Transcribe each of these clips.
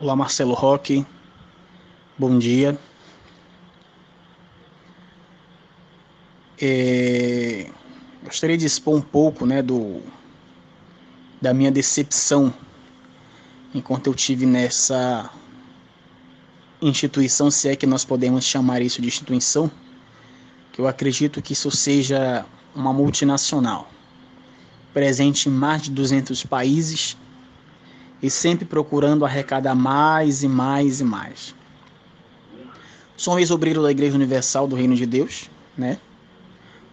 Olá, Marcelo Roque, bom dia. Gostaria de expor um pouco, da minha decepção enquanto eu tive nessa instituição, se é que nós podemos chamar isso de instituição, que eu acredito que isso seja uma multinacional, presente em mais de 200 países e sempre procurando arrecadar mais e mais e mais. Sou um ex-obreiro da Igreja Universal do Reino de Deus, né?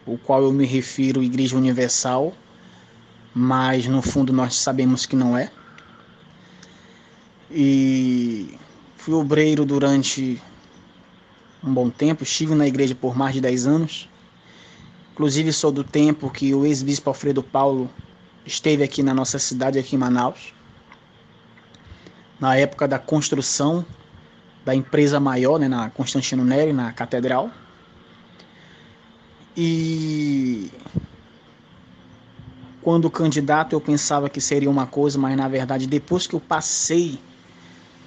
O qual eu me refiro Igreja Universal, mas no fundo nós sabemos que não é. E fui obreiro durante um bom tempo, estive na igreja por mais de 10 anos. Inclusive sou do tempo que o ex-bispo Alfredo Paulo esteve aqui na nossa cidade, aqui em Manaus, na época da construção da empresa maior, na Constantino Neri, na Catedral. E quando candidato eu pensava que seria uma coisa, mas na verdade depois que eu passei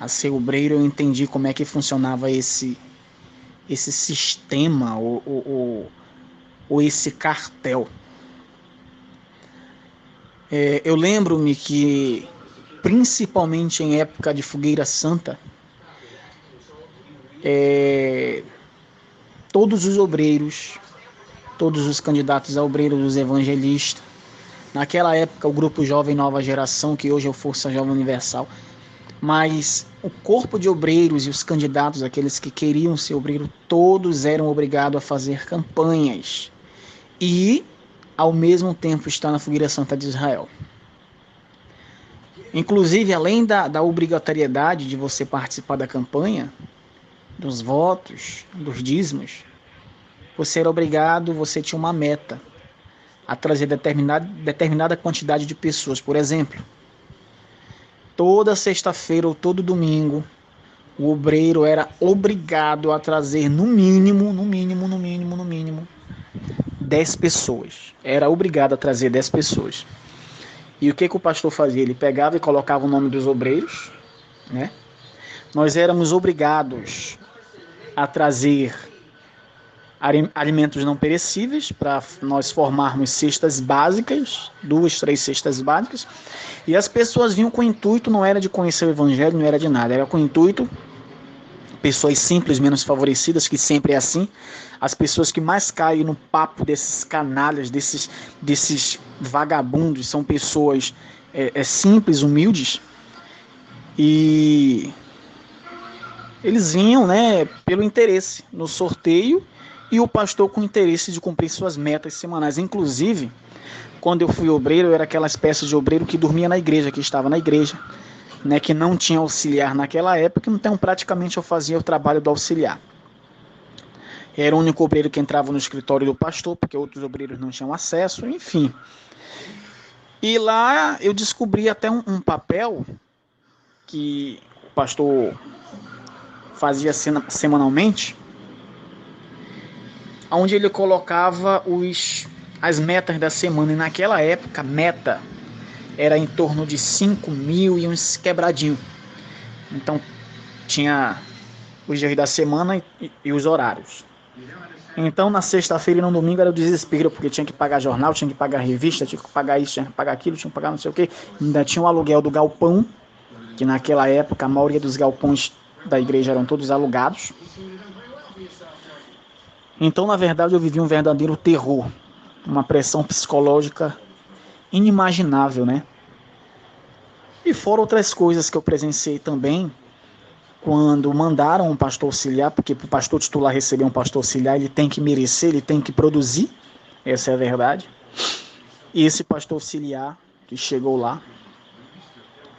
a ser obreiro eu entendi como é que funcionava esse sistema ou esse cartel. Eu lembro-me que, principalmente em época de Fogueira Santa, todos os obreiros, todos os candidatos a obreiros, os evangelistas, naquela época o Grupo Jovem Nova Geração, que hoje é o Força Jovem Universal, mas o corpo de obreiros e os candidatos, aqueles que queriam ser obreiro, todos eram obrigados a fazer campanhas e, ao mesmo tempo, estar na Fogueira Santa de Israel. Inclusive, além da obrigatoriedade de você participar da campanha, dos votos, dos dízimos, você era obrigado, você tinha uma meta a trazer determinada quantidade de pessoas. Por exemplo, toda sexta-feira ou todo domingo, o obreiro era obrigado a trazer no mínimo, 10 pessoas. Era obrigado a trazer 10 pessoas. E o que o pastor fazia? Ele pegava e colocava o nome dos obreiros, né? Nós éramos obrigados a trazer alimentos não perecíveis para nós formarmos cestas básicas, 2, 3 cestas básicas. E as pessoas vinham com o intuito, não era de conhecer o evangelho, não era de nada, era com o intuito, pessoas simples, menos favorecidas, que sempre é assim, as pessoas que mais caem no papo desses canalhas, desses vagabundos, são pessoas simples, humildes, e eles vinham, pelo interesse no sorteio, e o pastor com interesse de cumprir suas metas semanais. Inclusive, quando eu fui obreiro, eu era aquela espécie de obreiro que dormia na igreja, que estava na igreja, que não tinha auxiliar naquela época, então praticamente eu fazia o trabalho do auxiliar. Era o único obreiro que entrava no escritório do pastor, porque outros obreiros não tinham acesso, enfim. E lá eu descobri até um papel que o pastor fazia semanalmente, onde ele colocava as metas da semana. E naquela época, a meta era em torno de 5.000 e uns quebradinho. Então, tinha os dias da semana e os horários. Então, na sexta-feira e no domingo era o desespero, porque tinha que pagar jornal, tinha que pagar revista, tinha que pagar isso, tinha que pagar aquilo, tinha que pagar não sei o quê. Ainda tinha o aluguel do galpão, que naquela época a maioria dos galpões da igreja eram todos alugados. Então, na verdade, eu vivi um verdadeiro terror, uma pressão psicológica inimaginável, E fora outras coisas que eu presenciei também, quando mandaram um pastor auxiliar, porque para o pastor titular receber um pastor auxiliar, ele tem que merecer, ele tem que produzir, essa é a verdade. E esse pastor auxiliar que chegou lá,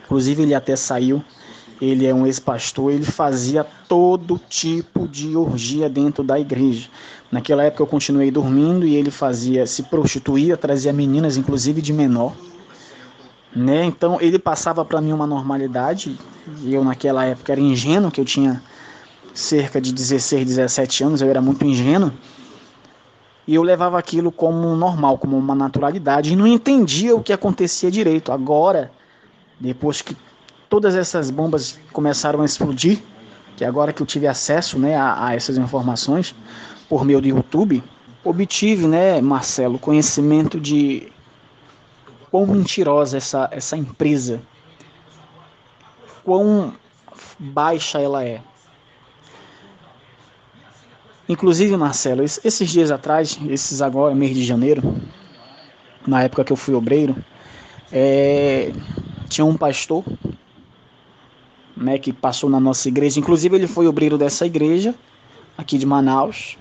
inclusive ele até saiu, ele é um ex-pastor, ele fazia todo tipo de orgia dentro da igreja. Naquela época eu continuei dormindo e ele se prostituía, trazia meninas, inclusive de menor. Então ele passava para mim uma normalidade, e eu naquela época era ingênuo, que eu tinha cerca de 16, 17 anos, eu era muito ingênuo, e eu levava aquilo como normal, como uma naturalidade, e não entendia o que acontecia direito. Agora, depois que todas essas bombas começaram a explodir, que agora que eu tive acesso, né, a essas informações por meio do YouTube, obtive, né, Marcelo, conhecimento de quão mentirosa essa empresa, quão baixa ela é. Inclusive, Marcelo, esses dias atrás, esses agora, mês de janeiro, na época que eu fui obreiro, tinha um pastor, né, que passou na nossa igreja. Inclusive, ele foi obreiro dessa igreja, aqui de Manaus.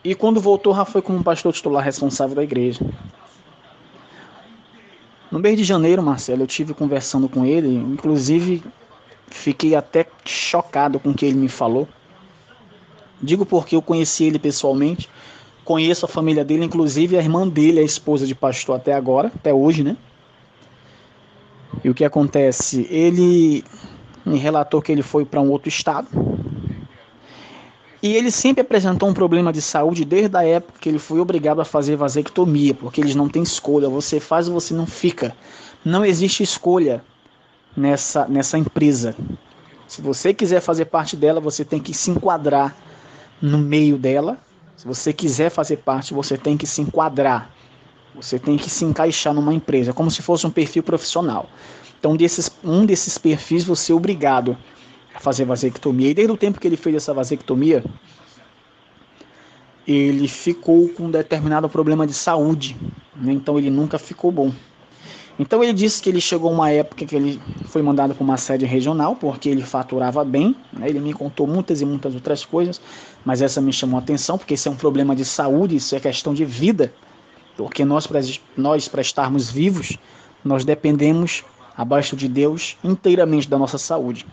E quando voltou, já foi como pastor titular responsável da igreja. No mês de janeiro, Marcelo, eu tive conversando com ele, inclusive fiquei até chocado com o que ele me falou. Digo porque eu conheci ele pessoalmente, conheço a família dele, inclusive a irmã dele é esposa de pastor até agora, até hoje, né? E o que acontece? Ele me relatou que ele foi para um outro estado. E ele sempre apresentou um problema de saúde desde a época que ele foi obrigado a fazer vasectomia, porque eles não têm escolha. Você faz ou você não fica. Não existe escolha nessa empresa. Se você quiser fazer parte dela, você tem que se enquadrar no meio dela. Se você quiser fazer parte, você tem que se enquadrar. Você tem que se encaixar numa empresa, como se fosse um perfil profissional. Então, um desses perfis, você é obrigado a fazer vasectomia. E desde o tempo que ele fez essa vasectomia, ele ficou com um determinado problema de saúde, né? Então ele nunca ficou bom. Então ele disse que ele chegou a uma época que ele foi mandado para uma sede regional, porque ele faturava bem, né? Ele me contou muitas e muitas outras coisas, mas essa me chamou a atenção, porque isso é um problema de saúde, isso é questão de vida, porque nós para estarmos vivos, nós dependemos, abaixo de Deus, inteiramente da nossa saúde.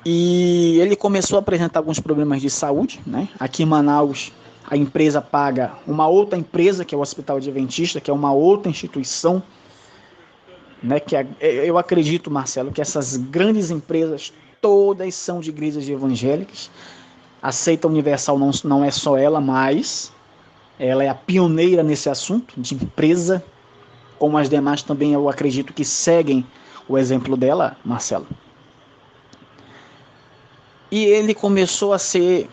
E ele começou a apresentar alguns problemas de saúde, né? Aqui em Manaus, a empresa paga uma outra empresa, que é o Hospital Adventista, que é uma outra instituição, né? Eu acredito, Marcelo, que essas grandes empresas, todas são de igrejas evangélicas. A Seita Universal não é só ela, mas ela é a pioneira nesse assunto de empresa, como as demais também eu acredito que seguem o exemplo dela, Marcelo. E ele começou a ser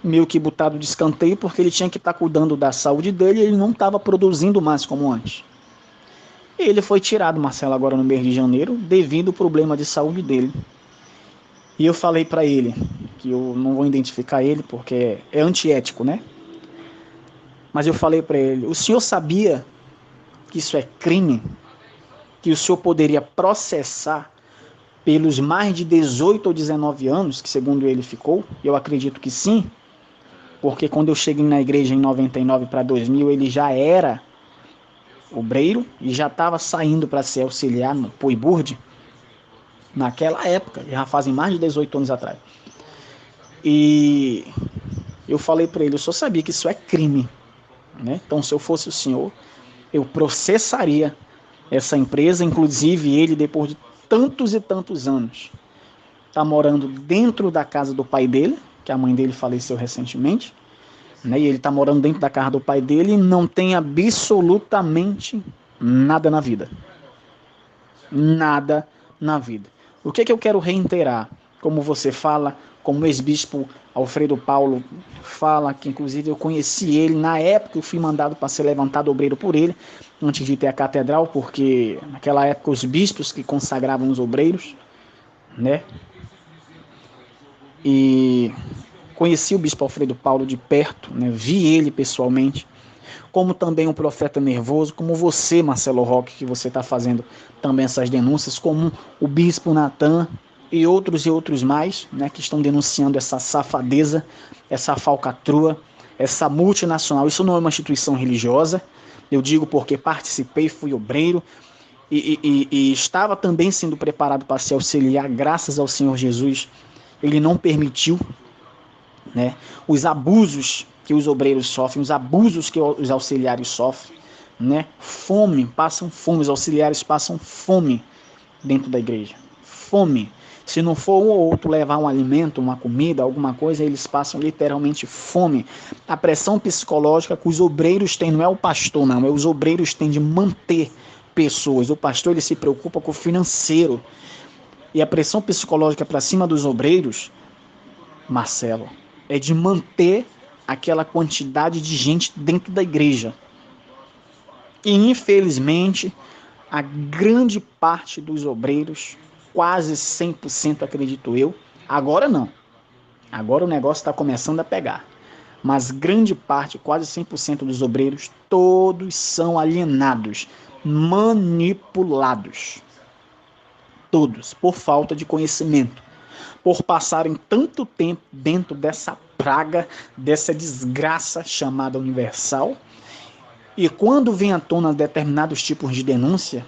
meio que botado de escanteio, porque ele tinha que estar cuidando da saúde dele e ele não estava produzindo mais como antes. E ele foi tirado, Marcelo, agora no mês de janeiro, devido ao problema de saúde dele. E eu falei para ele, que eu não vou identificar ele, porque é antiético, né? Mas eu falei para ele, o senhor sabia que isso é crime? Que o senhor poderia processar pelos mais de 18 ou 19 anos, que segundo ele ficou? Eu acredito que sim, porque quando eu cheguei na igreja em 99 para 2000, ele já era obreiro e já estava saindo para ser auxiliar no Poiburd, naquela época, já fazem mais de 18 anos atrás. E eu falei para ele, eu só sabia que isso é crime, né? Então, se eu fosse o senhor, eu processaria essa empresa, inclusive ele, depois de tantos e tantos anos, está morando dentro da casa do pai dele, que a mãe dele faleceu recentemente, né? E ele está morando dentro da casa do pai dele e não tem absolutamente nada na vida. Nada na vida. O que eu quero reiterar? Como você fala, como o ex-bispo Alfredo Paulo fala, que inclusive eu conheci ele na época, eu fui mandado para ser levantado obreiro por ele, antes de ter a catedral, porque naquela época os bispos que consagravam os obreiros, né? E conheci o bispo Alfredo Paulo de perto, né? Vi ele pessoalmente, como também um profeta nervoso, como você, Marcelo Roque, que você está fazendo também essas denúncias, como o bispo Natan e outros mais, né, que estão denunciando essa safadeza, essa falcatrua, essa multinacional. Isso não é uma instituição religiosa, eu digo porque participei, fui obreiro e estava também sendo preparado para se auxiliar, graças ao Senhor Jesus. Ele não permitiu, né, os abusos que os obreiros sofrem, os abusos que os auxiliares sofrem, né? Fome, passam fome, os auxiliares passam fome dentro da igreja. Fome. Se não for um ou outro levar um alimento, uma comida, alguma coisa, eles passam literalmente fome. A pressão psicológica que os obreiros têm, não é o pastor, não, é os obreiros têm de manter pessoas. O pastor ele se preocupa com o financeiro. E a pressão psicológica para cima dos obreiros, Marcelo, é de manter aquela quantidade de gente dentro da igreja. E infelizmente, a grande parte dos obreiros, quase 100% acredito eu, agora não. Agora o negócio está começando a pegar. Mas grande parte, quase 100% dos obreiros, todos são alienados, manipulados. Todos, por falta de conhecimento, por passarem tanto tempo dentro dessa praga, dessa desgraça chamada universal. E quando vem à tona determinados tipos de denúncia,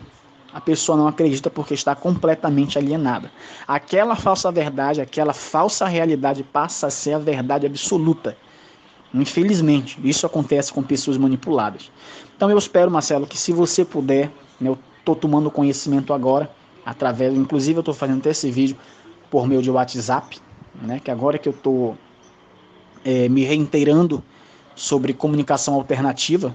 a pessoa não acredita porque está completamente alienada. Aquela falsa verdade, aquela falsa realidade passa a ser a verdade absoluta. Infelizmente, isso acontece com pessoas manipuladas. Então eu espero, Marcelo, que se você puder, né, eu estou tomando conhecimento agora, através, inclusive eu estou fazendo até esse vídeo por meio de WhatsApp, né, que agora que eu estou me reinteirando sobre comunicação alternativa,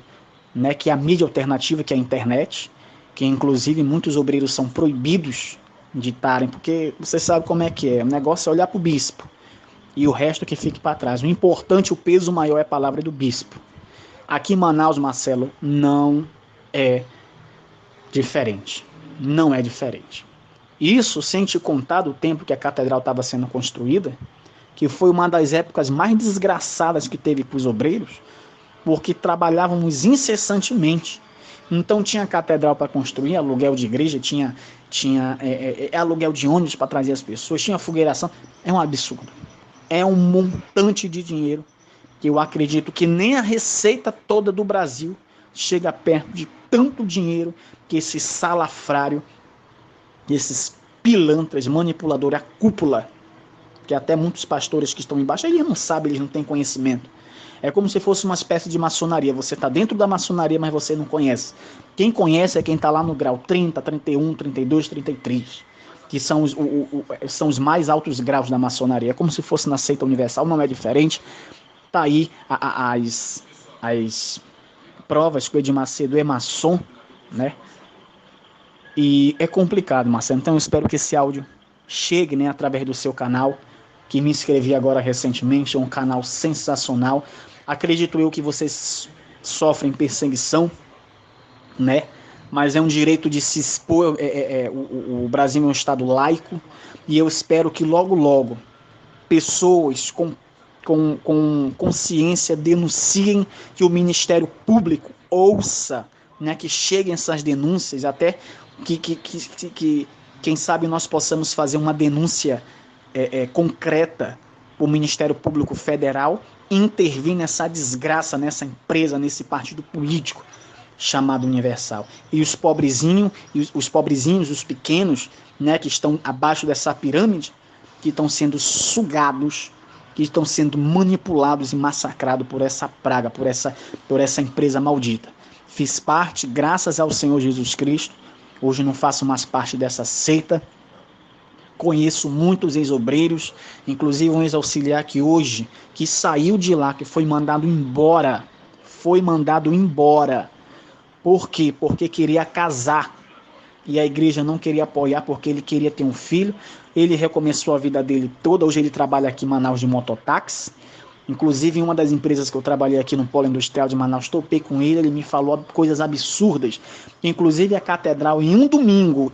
né, que é a mídia alternativa, que é a internet, que inclusive muitos obreiros são proibidos de estarem, porque você sabe como é que é, o negócio é olhar para o bispo, e o resto que fique para trás. O importante, o peso maior é a palavra do bispo. Aqui em Manaus, Marcelo, não é diferente. Não é diferente. Isso sem te contar do tempo que a catedral estava sendo construída, que foi uma das épocas mais desgraçadas que teve para os obreiros, porque trabalhávamos incessantemente. Então tinha catedral para construir, aluguel de igreja, tinha aluguel de ônibus para trazer as pessoas, tinha fogueiração. É um absurdo. É um montante de dinheiro que eu acredito que nem a receita toda do Brasil chega perto de tanto dinheiro que esse salafrário, esses pilantras, manipuladores, a cúpula, que até muitos pastores que estão embaixo, eles não sabem, eles não têm conhecimento. É como se fosse uma espécie de maçonaria. Você está dentro da maçonaria, mas você não conhece. Quem conhece é quem está lá no grau 30, 31, 32, 33. Que são os mais altos graus da maçonaria. É como se fosse na seita universal, não é diferente. Está aí as provas que o Edir Macedo é maçom, né? E é complicado, Marcelo. Então eu espero que esse áudio chegue, né, através do seu canal, que me inscrevi agora recentemente, é um canal sensacional. Acredito eu que vocês sofrem perseguição, né? Mas é um direito de se expor. O Brasil é um estado laico e eu espero que logo, logo, pessoas com consciência denunciem, que o Ministério Público ouça, né? Que cheguem essas denúncias, até que quem sabe nós possamos fazer uma denúncia concreta para o Ministério Público Federal intervir nessa desgraça, nessa empresa, nesse partido político chamado Universal. E os pobrezinhos, os pequenos, né, que estão abaixo dessa pirâmide, que estão sendo sugados, que estão sendo manipulados e massacrados por essa praga, por essa empresa maldita. Fiz parte, graças ao Senhor Jesus Cristo. Hoje não faço mais parte dessa seita. Conheço muitos ex-obreiros, inclusive um ex-auxiliar que hoje, que saiu de lá, que foi mandado embora. Por quê? Porque queria casar. E a igreja não queria apoiar porque ele queria ter um filho. Ele recomeçou a vida dele toda. Hoje ele trabalha aqui em Manaus de mototáxi. Inclusive, em uma das empresas que eu trabalhei aqui no Polo Industrial de Manaus, topei com ele me falou coisas absurdas. Inclusive, a catedral, em um domingo,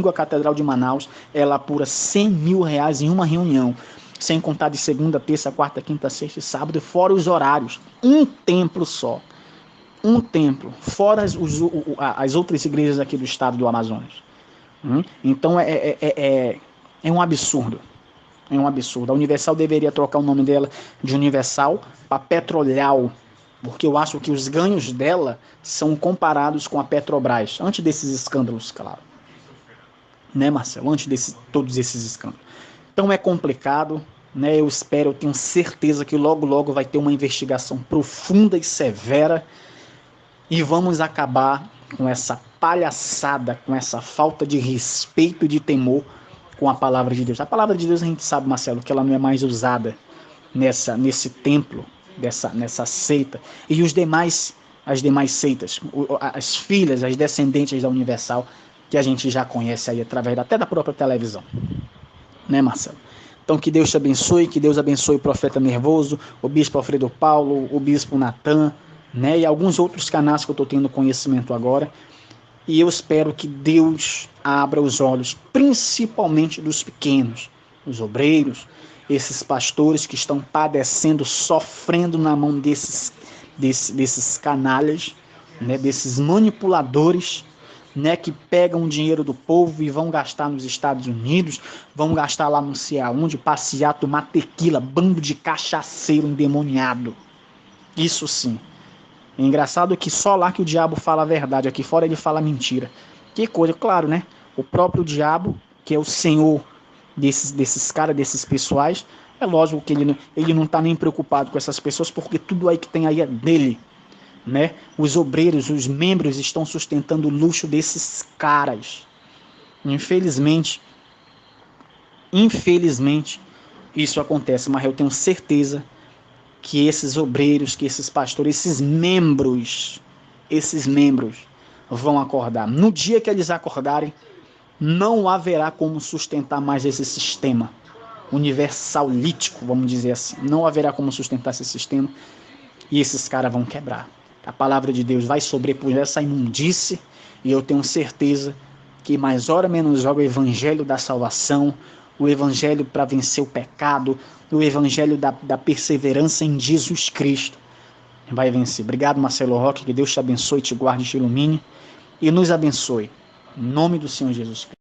a Catedral de Manaus, ela apura R$100 mil em uma reunião. Sem contar de segunda, terça, quarta, quinta, sexta e sábado, fora os horários. Um templo só. Um templo, fora as outras igrejas aqui do estado do Amazonas. Então, é um absurdo. É um absurdo. A Universal deveria trocar o nome dela de Universal para Petrolial, porque eu acho que os ganhos dela são comparados com a Petrobras, antes desses escândalos, claro. Né, Marcelo? Antes de todos esses escândalos. Então é complicado, né? Eu tenho certeza que logo, logo vai ter uma investigação profunda e severa e vamos acabar com essa palhaçada, com essa falta de respeito e de temor com a palavra de Deus. A palavra de Deus a gente sabe, Marcelo, que ela não é mais usada nesse templo, nessa seita. E as demais seitas, as filhas, as descendentes da Universal, que a gente já conhece aí através até da própria televisão. Né, Marcelo? Então que Deus te abençoe, que Deus abençoe o profeta Nervoso, o bispo Alfredo Paulo, o bispo Natan, né, e alguns outros canais que eu estou tendo conhecimento agora. E eu espero que Deus abra os olhos, principalmente dos pequenos, os obreiros, esses pastores que estão padecendo, sofrendo na mão desses canalhas, né, desses manipuladores, né, que pegam o dinheiro do povo e vão gastar nos Estados Unidos, vão gastar lá não sei aonde, passear, tomar tequila, bando de cachaceiro endemoniado. Isso sim. É engraçado que só lá que o diabo fala a verdade, aqui fora ele fala mentira. Que coisa, claro, né? O próprio diabo, que é o senhor desses caras, desses pessoais, é lógico que ele não está nem preocupado com essas pessoas, porque tudo aí que tem aí é dele, né? Os obreiros, os membros estão sustentando o luxo desses caras. Infelizmente, isso acontece, mas eu tenho certeza que esses obreiros, que esses pastores, esses membros vão acordar. No dia que eles acordarem, não haverá como sustentar mais esse sistema universalítico, vamos dizer assim. Não haverá como sustentar esse sistema e esses caras vão quebrar. A palavra de Deus vai sobrepor essa imundície e eu tenho certeza que mais hora menos hora o evangelho da salvação, o evangelho para vencer o pecado, o evangelho da perseverança em Jesus Cristo vai vencer. Obrigado, Marcelo Roque, que Deus te abençoe, te guarde, te ilumine e nos abençoe. Em nome do Senhor Jesus Cristo.